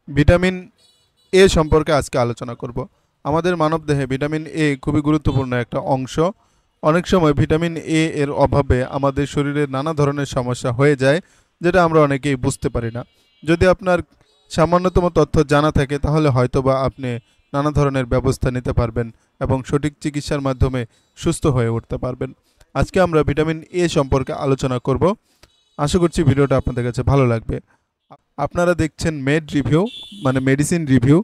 Vitamin A সম্পর্কে আজকে আলোচনা করব। আমাদের মানবদেহে ভিটামিন এ খুবই গুরুত্বপূর্ণ একটা অংশ। অনেক সময় ভিটামিন এ এর অভাবে আমাদের শরীরে নানা ধরনের সমস্যা হয়ে যায়, যেটা আমরা অনেকেই বুঝতে পারি না। যদি আপনার সামান্যতম তথ্য জানা থাকে তাহলে হয়তোবা আপনি নানা ধরনের ব্যবস্থা নিতে পারবেন এবং সঠিক চিকিৎসার মাধ্যমে সুস্থ হয়ে উঠতে পারবেন। আজকে আমরা ভিটামিন এ সম্পর্কে আলোচনা করব। আশা করছি ভিডিওটা আপনাদের কাছে ভালো লাগবে। আপনারা দেখছেন মেড রিভিউ, মানে মেডিসিন রিভিউ।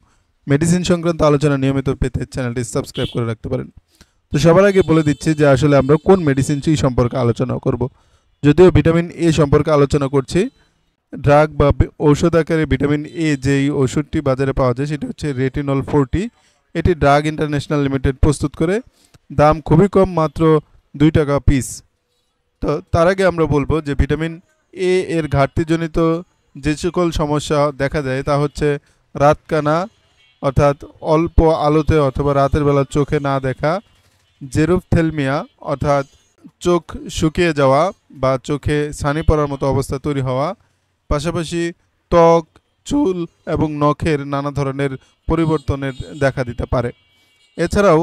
মেডিসিন সংক্রান্ত আলোচনা নিয়মিত পেতে চ্যানেলটি সাবস্ক্রাইব করে রাখতে পারেন। তো সবার আগে বলে দিচ্ছি যে আসলে আমরা কোন মেডিসিনটি সম্পর্কে আলোচনা করব। যদিও ভিটামিন এ সম্পর্কে আলোচনা করছি, ড্রাগ বা ঔষধ আকারে ভিটামিন এ যেই ওষুধটি বাজারে পাওয়া যায় সেটি হচ্ছে রেটিনল 40। এটি ড্রাগ ইন্টারন্যাশনাল লিমিটেড প্রস্তুত করে। দাম খুবই কম, মাত্র 2 টাকা পিস। তো তার আগে আমরা বলবো যে ভিটামিন এ এর ঘাটতিজনিত যে সকল সমস্যা দেখা যায় তা হচ্ছে রাতকানা, অর্থাৎ অল্প আলোতে অথবা রাতের বেলা চোখে না দেখা, জেরোফথেলমিয়া অর্থাৎ চোখ শুকিয়ে যাওয়া বা চোখে ছানি পড়ার মতো অবস্থা তৈরি হওয়া, পাশাপাশি ত্বক, চুল এবং নখের নানা ধরনের পরিবর্তনের দেখা দিতে পারে। এছাড়াও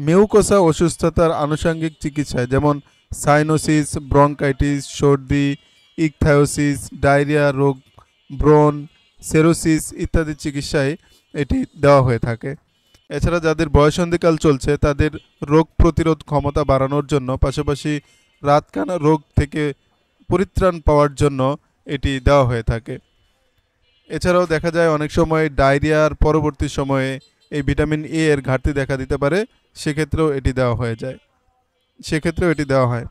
মিউকোসা অসুস্থতার আনুষঙ্গিক চিকিৎসায় যেমন সাইনোসিস, ব্রঙ্কাইটিস, সর্দি, ইকথায়োসিস, ডায়রিয়া রোগ, ব্রণ, সেরোসিস ইত্যাদি চিকিৎসায় এটি দেওয়া হয়ে থাকে। এছাড়া যাদের বয়সন্ধিকাল চলছে তাদের রোগ প্রতিরোধ ক্ষমতা বাড়ানোর জন্য, পাশাপাশি রাতকানা রোগ থেকে পরিত্রাণ পাওয়ার জন্য এটি দেওয়া হয়ে থাকে। এছাড়াও দেখা যায় অনেক সময় ডায়রিয়ার পরবর্তী সময়ে এই ভিটামিন এ এর ঘাটতি দেখা দিতে পারে, সেক্ষেত্রেও এটি দেওয়া হয়।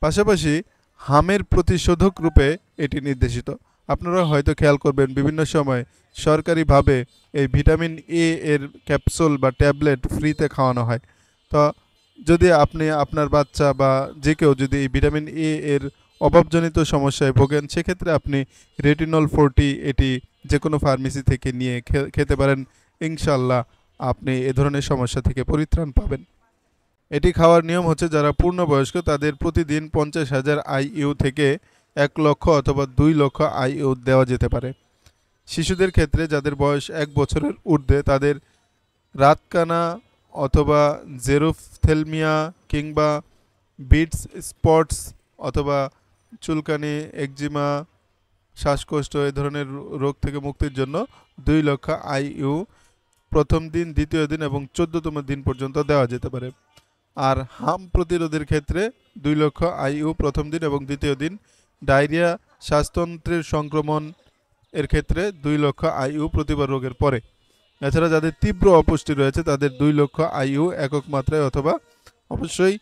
পাশাপাশি হামের প্রতিশোধক রূপে এটি নির্দেশিত। আপনারা হয়তো খেয়াল করবেন বিভিন্ন সময় সরকারিভাবে এই ভিটামিন এ এর ক্যাপসুল বা ট্যাবলেট ফ্রিতে খাওয়ানো হয়। তো যদি আপনি আপনার বাচ্চা বা যে কেউ যদি এই ভিটামিন এ এর অভাবজনিত সমস্যায় ভোগেন, সেক্ষেত্রে আপনি রেটিনল 40 এটি যে কোনো ফার্মেসি থেকে নিয়ে খেতে পারেন। ইনশাল্লাহ আপনি এ ধরনের সমস্যা থেকে পরিত্রাণ পাবেন। এটি খাওয়ার নিয়ম হচ্ছে যারা পূর্ণবয়স্ক তাদের প্রতিদিন 50,000 IU থেকে 1 লক্ষ অথবা 2 লক্ষ IU দেওয়া যেতে পারে। শিশুদের ক্ষেত্রে যাদের বয়স 1 বছরের ঊর্ধ্বে তাদের রাতকানা অথবা জেরোফথেলমিয়া কিংবা বিটস স্পটস অথবা চুলকানি, একজিমা, শ্বাসকষ্ট এ ধরনের রোগ থেকে মুক্তির জন্য 2 লক্ষ IU প্রথম দিন, দ্বিতীয় দিন এবং 14তম দিন পর্যন্ত দেওয়া যেতে পারে। আর হাম প্রতিরোধের ক্ষেত্রে 2 লক্ষ IU প্রথম দিন এবং দ্বিতীয় দিন। ডায়রিয়া, শ্বাসতন্ত্রের সংক্রমণ এর ক্ষেত্রে 2 লক্ষ IU প্রতিবার রোগের পরে। এছাড়া যাদের তীব্র অপুষ্টি রয়েছে তাদের 2 লক্ষ IU একক মাত্রায়, অথবা অবশ্যই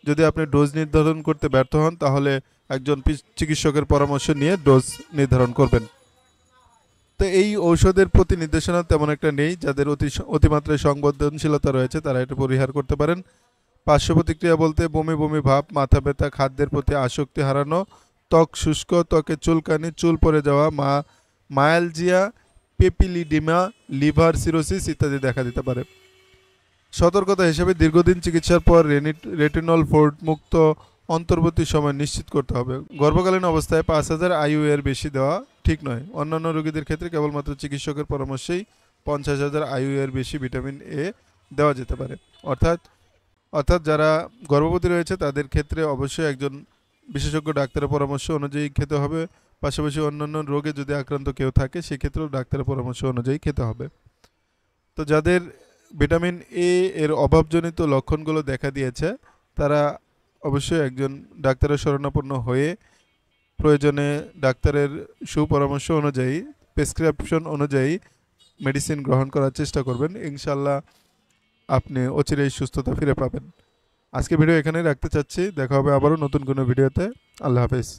যদি আপনি ডোজ নির্ধারণ করতে ব্যর্থ হন তাহলে একজন চিকিৎসকের পরামর্শ নিয়ে ডোজ নির্ধারণ করবেন। তো এই ঔষধের প্রতি নির্দেশনা তেমন একটা নেই। যাদের অতিমাত্রায় সংবেদনশীলতা রয়েছে তারা এটা পরিহার করতে পারেন। পার্শ্ব প্রতিক্রিয়া বলতে বমি বমি ভাব, মাথা ব্যথা, খাদ্যের প্রতি আসক্তি হারানো, ত্বক শুষ্ক, ত্বকে চুলকানি, চুল পড়ে যাওয়া, মায়ালজিয়া, পেপিলিডিমা, লিভার সিরোসিস ইত্যাদি দেখা দিতে পারে। সতর্কতা হিসেবে দীর্ঘদিন চিকিৎসার পর রেটিনল 40 মুক্ত অন্তর্বর্তী সময় নিশ্চিত করতে হবে। গর্ভকালীন অবস্থায় 5,000 IU এর বেশি দেওয়া ঠিক নয়। অন্যান্য রোগীদের ক্ষেত্রে কেবলমাত্র চিকিৎসকের পরামর্শেই 50,000 IU এর বেশি ভিটামিন এ দেওয়া যেতে পারে। অর্থাৎ যারা গর্ভবতী রয়েছে তাদের ক্ষেত্রে অবশ্যই একজন বিশেষজ্ঞ ডাক্তারের পরামর্শ অনুযায়ী খেতে হবে। পাশাপাশি অন্যান্য রোগে যদি আক্রান্ত কেউ থাকে সেক্ষেত্রেও ডাক্তারের পরামর্শ অনুযায়ী খেতে হবে। তো যাদের ভিটামিন এ এর অভাবজনিত লক্ষণগুলো দেখা দিয়েছে তারা অবশ্যই একজন ডাক্তারের শরণাপন্ন হয়ে প্রয়োজনে ডাক্তারের সুপরামর্শ অনুযায়ী, প্রেসক্রিপশন অনুযায়ী মেডিসিন গ্রহণ করার চেষ্টা করবেন। ইনশাল্লাহ আপনি অচিরেই সুস্থতা ফিরে পাবেন। আজকে ভিডিও এখানেই রাখতে চাচ্ছি। দেখা হবে আবারও নতুন কোনো ভিডিওতে। আল্লাহ হাফেজ।